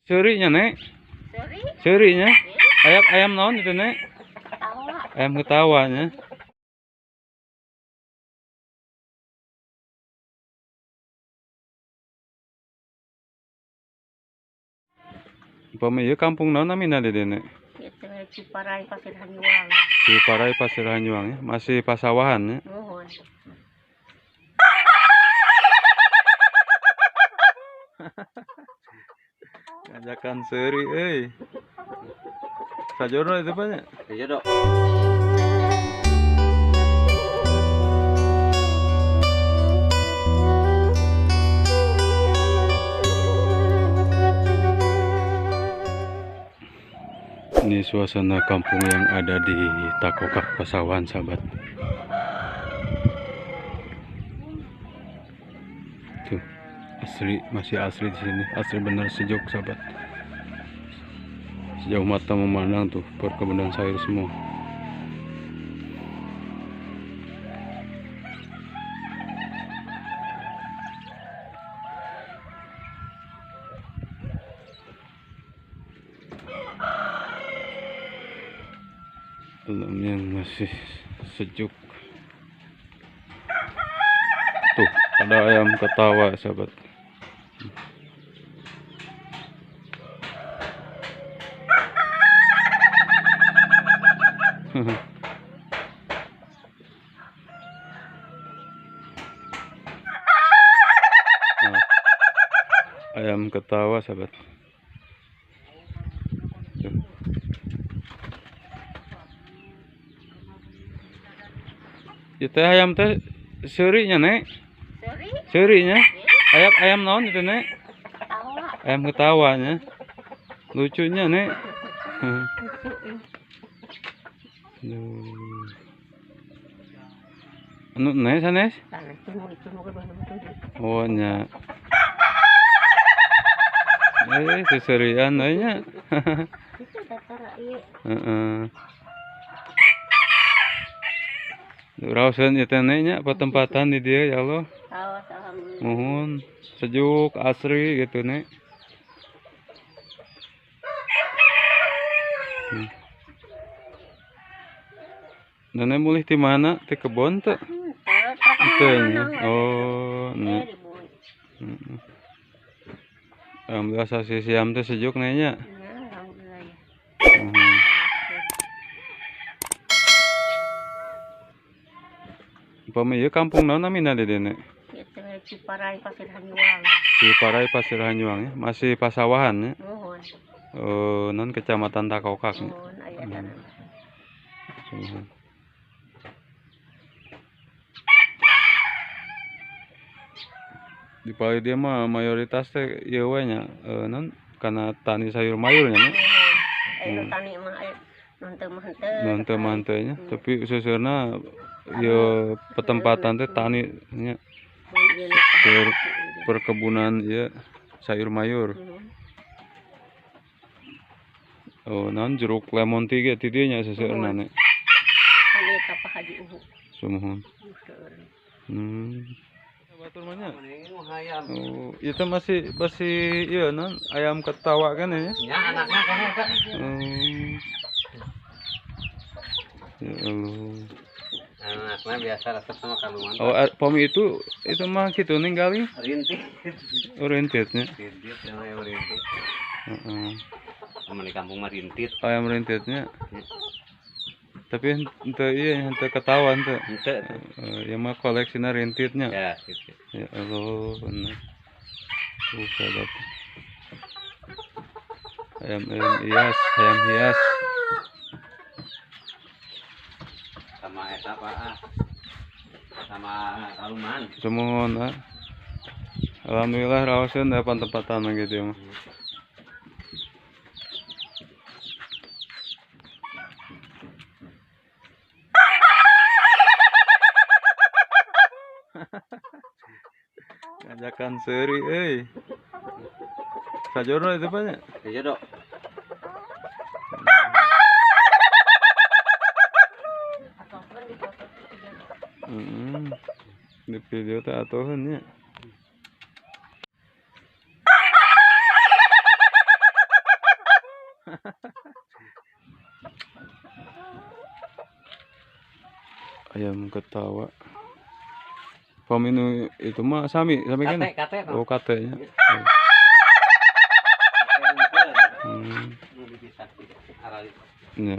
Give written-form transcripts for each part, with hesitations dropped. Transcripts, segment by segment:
Seurinya, Nek. Seurinya. Ayam naon itu, Nek? Ayam ketawanya. Umpama ieu kampung naon namina Dede, Nek? Itu Ciparai Pasir Hanyuang. Ciparai Pasir Hanyuang ya. Masih pasawahan ya. Nuhun. Ngajakan seuri euy. Sajorna itu banyak. Iya dok. Ini suasana kampung yang ada di Takokak Pasawahan, sahabat. Tuh, asli, masih asli di sini. Asli benar sejuk, sahabat. Sejauh mata memandang tuh perkebunan sayur semua. Dalamnya masih sejuk. Tuh, ada ayam ketawa, sahabat. Nah, ayam ketawa, sahabat. Tuh. Itu ayam teh seurinya, Nek. Seurinya. Ayam naon itu, Nek? Ayam ketawanya. Lucunya, Nek. Anu Nek sanes? Oh nya. Seserian we nya. Heeh. Raoseun ieu teh nya patempatan di dieu ya Allah. Mohon sejuk asri gitu, Nek. Nenek mulih di mana? Di kebon teh? Teu nya. Oh, nya. Alhamdulillah sasi siam teh sejuk nih nya. Umpama ieu kampung naon namina Dede, Nek? Itu Ciparai Pasir Hanyuang. Ciparai Pasir Hanyuang ya. Masih pasawahan ya. Nuhun. Oh, non kecamatan Takokak nya. Nuhun aya tanah. Di Pali dia mah mayoritas teh ieu we nya non kana tani sayur mayurnya nya. Aya tani mah aya Non teu manteunya, tapi seuseureuna ieu petempatan teh tani nya. Perkebunan ieu sayur mayur. Oh, naon jeruk lemon tea ge ti dieu nya seuseureuna, Nek. Anu eta Pak Haji Uhu. Sumuhun. Batur mah nya. Oh, itu masih ieu non ayam ketawa kan ya? Ya anaknya kan Kak. Ya Allah. Anaknya biasa resep sama kalungan. Oh, pomi itu mah kitu ninggali Rintik. rintitnya. Rintit namanya rintit. Heeh. Sama di kampung mah rintit. Ayam rintitnya. Tapi henteu ieu henteu ketawa henteu. Henteu. Ya mah koleksina rintitnya. Ya, gitu. Ya Allah, bener. Sahabat. Ayam hias. Sama eta Pak. Sama kaluman. Sumuhun, alhamdulillah raoseun da tempatan gitu mah. Ngajakan seuri euy. Sajorna itu banyak. Iya dok. Di video teh atuheun nya. Ayam ketawa. Paminu itu mah sami kan? Kate, Oh, katanya. Ya.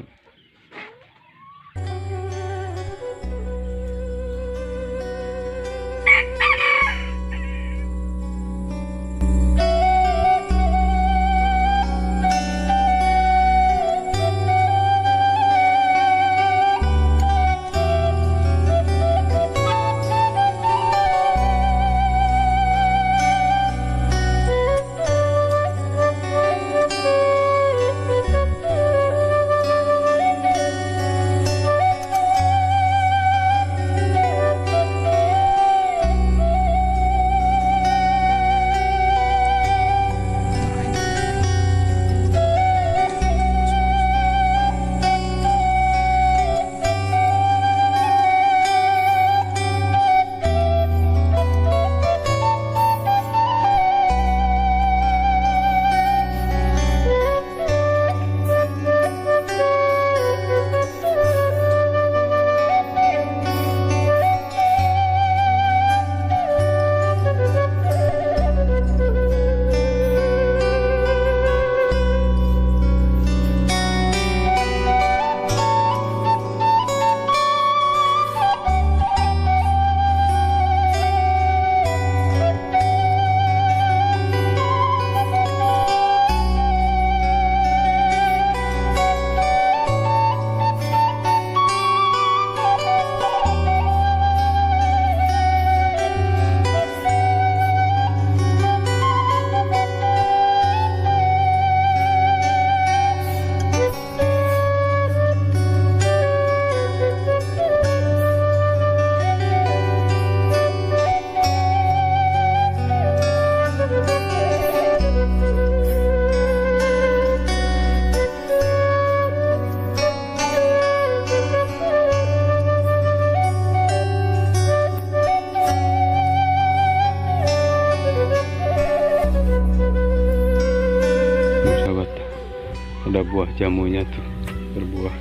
Ada buah jamunya tuh, berbuah.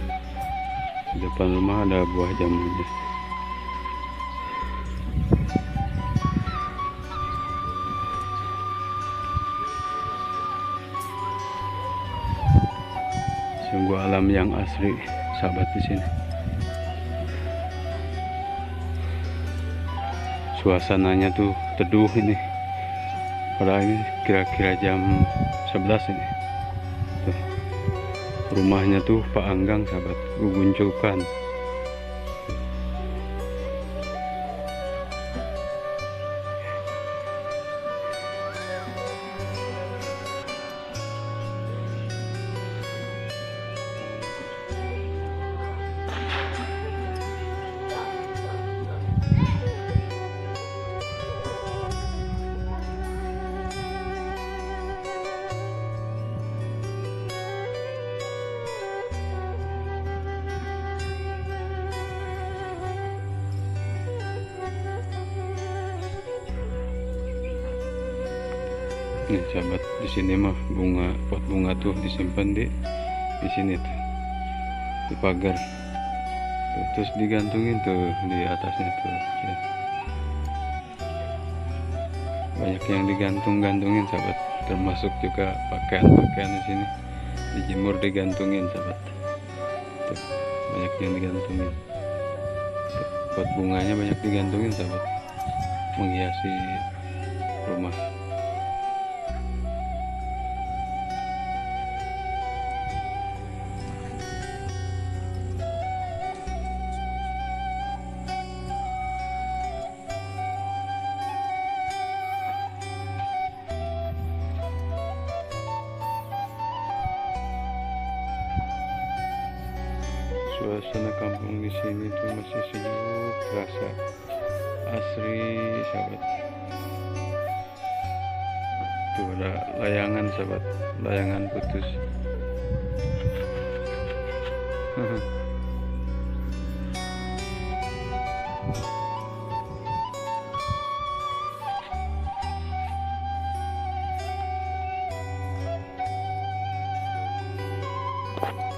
Di depan rumah ada buah jamunya. Sungguh alam yang asli, sahabat di sini. Suasananya tuh teduh ini. Padahal ini kira-kira jam 11 ini. Tuh. Rumahnya tuh Pak Anggang, sahabat, guguncukan. Nih sahabat, di sini mah pot bunga tuh disimpan di sini tuh, di pagar tuh, terus digantungin tuh di atasnya tuh ya. Banyak yang digantung-gantungin sahabat, termasuk juga pakaian-pakaian di sini dijemur digantungin sahabat. Tuh, banyak yang digantungin tuh, pot bunganya banyak digantungin sahabat, menghiasi rumah. Suasana kampung di sini tuh masih sejuk, rasa asri sahabat. Tuh ada layangan sahabat, layangan putus. Nah,